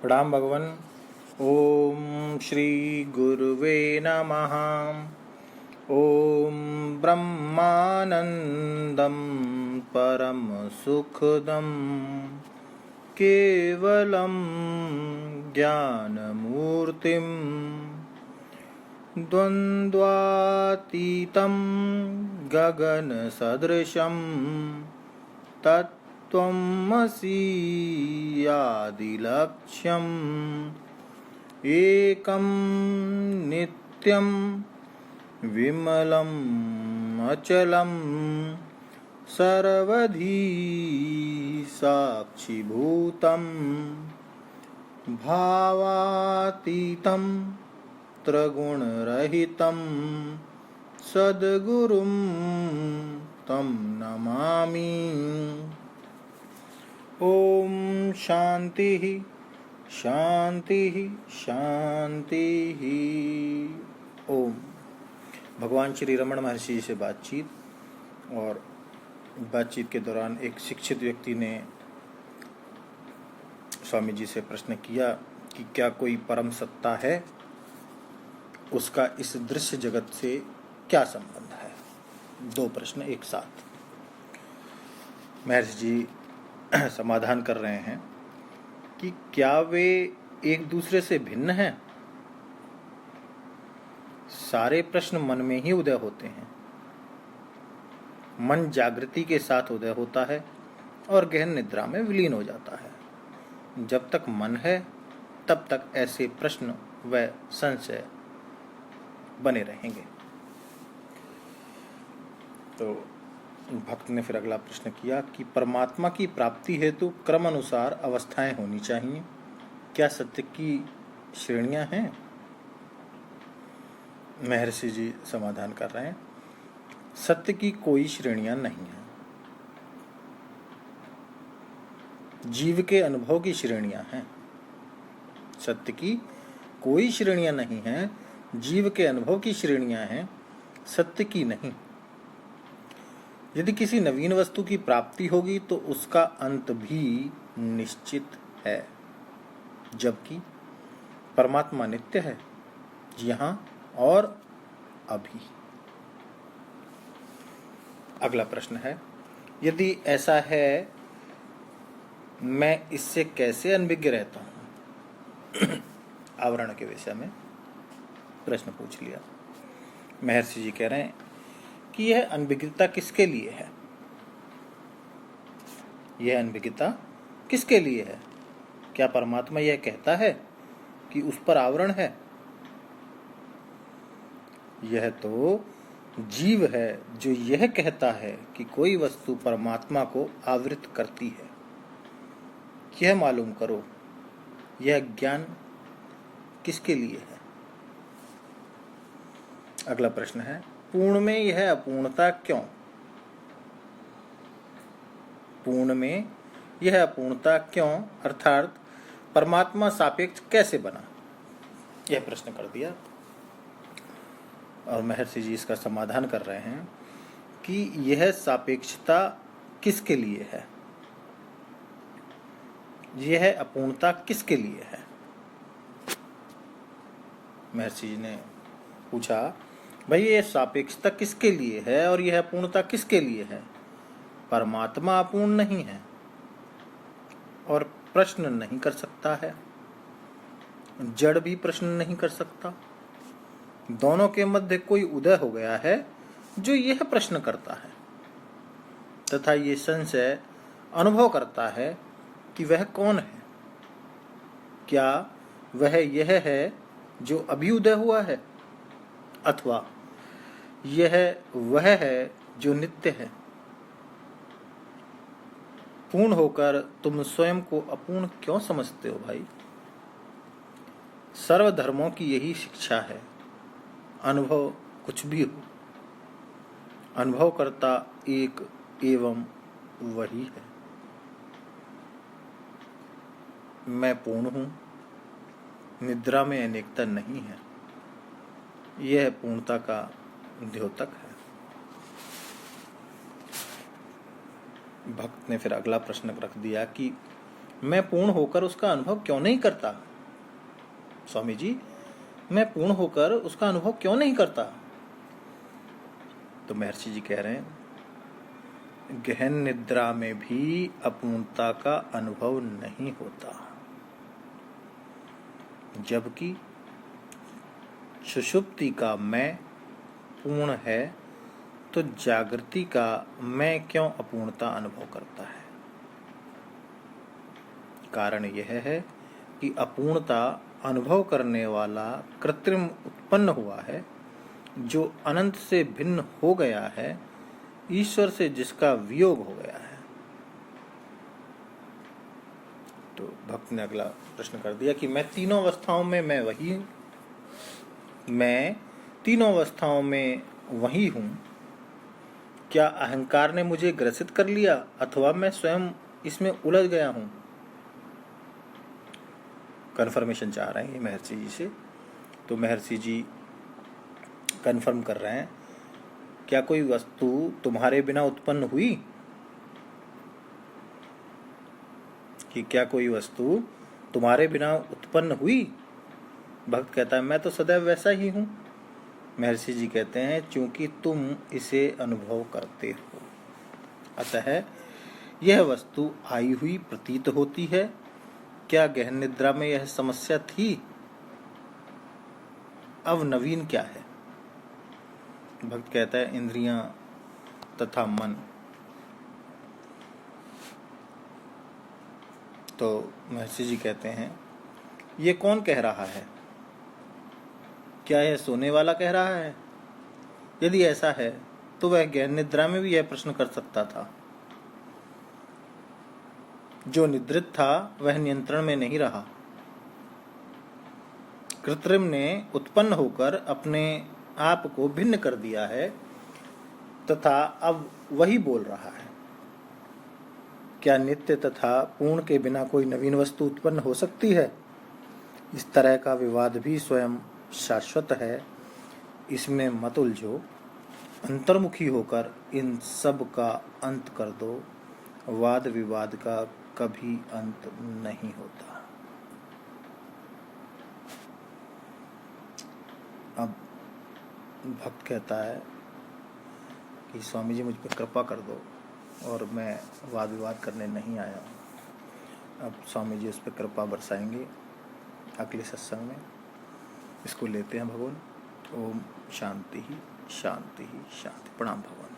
प्रणाम भगवान। ओम श्री गुरुवे नमः। ओम ब्रह्मानंदं परम सुखदं केवलं ज्ञानमूर्तिं द्वन्द्वातीतं गगनसदृशं तत्त्वमसि आदिलक्ष्यम् एकं नित्यं विमलम् अचलं सर्वधी साक्षिभूतं भावातीतं त्रिगुणरहितं सद्गुरुं तं नमामि। ओम शांति शांति शांति। ओम। भगवान श्री रमण महर्षि से बातचीत, और बातचीत के दौरान एक शिक्षित व्यक्ति ने स्वामी जी से प्रश्न किया कि क्या कोई परम सत्ता है, उसका इस दृश्य जगत से क्या संबंध है। दो प्रश्न एक साथ। महर्षि जी समाधान कर रहे हैं कि क्या वे एक दूसरे से भिन्न हैं। सारे प्रश्न मन में ही उदय होते हैं। मन जागृति के साथ उदय होता है और गहन निद्रा में विलीन हो जाता है। जब तक मन है तब तक ऐसे प्रश्न व संशय बने रहेंगे। तो भक्त ने फिर अगला प्रश्न किया कि परमात्मा की प्राप्ति हेतु क्रम अनुसार अवस्थाएं होनी चाहिए। क्या सत्य की श्रेणियां हैं। महर्षि जी समाधान कर रहे हैं, सत्य की कोई श्रेणियां नहीं है। जीव के अनुभव की श्रेणियां हैं। सत्य की कोई श्रेणियां नहीं है, जीव के अनुभव की श्रेणियां हैं, सत्य की नहीं। यदि किसी नवीन वस्तु की प्राप्ति होगी तो उसका अंत भी निश्चित है, जबकि परमात्मा नित्य है, यहाँ और अभी। अगला प्रश्न है, यदि ऐसा है मैं इससे कैसे अनभिज्ञ रहता हूं। आवरण के विषय में प्रश्न पूछ लिया। महर्षि जी कह रहे हैं कि यह अनभिज्ञता किसके लिए है। यह अनभिज्ञता किसके लिए है। क्या परमात्मा यह कहता है कि उस पर आवरण है। यह तो जीव है जो यह कहता है कि कोई वस्तु परमात्मा को आवृत करती है। यह मालूम करो, यह ज्ञान किसके लिए है। अगला प्रश्न है, पूर्ण में यह अपूर्णता क्यों। पूर्ण में यह अपूर्णता क्यों, अर्थात परमात्मा सापेक्ष कैसे बना। यह प्रश्न कर दिया, और महर्षि जी इसका समाधान कर रहे हैं कि यह सापेक्षता किसके लिए है, यह अपूर्णता किसके लिए है। महर्षि जी ने पूछा, भाई ये सापेक्षता किसके लिए है और यह अपूर्णता किसके लिए है। परमात्मा अपूर्ण नहीं है और प्रश्न नहीं कर सकता है, जड़ भी प्रश्न नहीं कर सकता। दोनों के मध्य कोई उदय हो गया है जो यह प्रश्न करता है तथा ये संशय अनुभव करता है कि वह कौन है। क्या वह यह है जो अभी उदय हुआ है, अथवा यह वह है जो नित्य है। पूर्ण होकर तुम स्वयं को अपूर्ण क्यों समझते हो भाई। सर्व धर्मों की यही शिक्षा है, अनुभव कुछ भी हो, अनुभव करता एक एवं वही है। मैं पूर्ण हूं, निद्रा में अनेकता नहीं है। यह पूर्णता का द्योतक है। भक्त ने फिर अगला प्रश्न रख दिया कि मैं पूर्ण होकर उसका अनुभव क्यों नहीं करता? स्वामी जी, मैं पूर्ण होकर उसका अनुभव क्यों नहीं करता? तो महर्षि जी कह रहे हैं, गहन निद्रा में भी अपूर्णता का अनुभव नहीं होता, जबकि सुषुप्ति का मैं पूर्ण है, तो जागृति का मैं क्यों अपूर्णता अनुभव करता है? कारण यह है कि अपूर्णता अनुभव करने वाला कृत्रिम उत्पन्न हुआ है, जो अनंत से भिन्न हो गया है, ईश्वर से जिसका वियोग हो गया है। तो भक्त ने अगला प्रश्न कर दिया कि मैं तीनों अवस्थाओं में मैं वही हूं, मैं तीनों अवस्थाओं में वही हूं। क्या अहंकार ने मुझे ग्रसित कर लिया अथवा मैं स्वयं इसमें उलझ गया हूं? कन्फर्मेशन चाह रहे हैं महर्षि जी से। तो महर्षि जी कन्फर्म कर रहे हैं, क्या कोई वस्तु तुम्हारे बिना उत्पन्न हुई? कि क्या कोई वस्तु तुम्हारे बिना उत्पन्न हुई? भक्त कहता है, मैं तो सदैव वैसा ही हूं। महर्षि जी कहते हैं, क्योंकि तुम इसे अनुभव करते हो, अतः यह वस्तु आई हुई प्रतीत होती है। क्या गहन निद्रा में यह समस्या थी? अब नवीन क्या है? भक्त कहता है, इंद्रियां तथा मन। तो महर्षि जी कहते हैं, ये कौन कह रहा है? क्या यह सोने वाला कह रहा है? यदि ऐसा है तो वह गहन निद्रा में भी यह प्रश्न कर सकता था। जो निद्रित था वह नियंत्रण में नहीं रहा। कृत्रिम ने उत्पन्न होकर अपने आप को भिन्न कर दिया है तथा अब वही बोल रहा है। क्या नित्य तथा पूर्ण के बिना कोई नवीन वस्तु उत्पन्न हो सकती है? इस तरह का विवाद भी स्वयं शाश्वत है, इसमें मत उलझो। अंतर्मुखी होकर इन सब का अंत कर दो। वाद विवाद का कभी अंत नहीं होता। अब भक्त कहता है कि स्वामी जी मुझ पर कृपा कर दो, और मैं वाद विवाद करने नहीं आया हूँ। अब स्वामी जी उस पर कृपा बरसाएंगे अगले सत्संग में। इसको लेते हैं भगवान। ओम शांति ही शांति ही शांति। प्रणाम भगवान।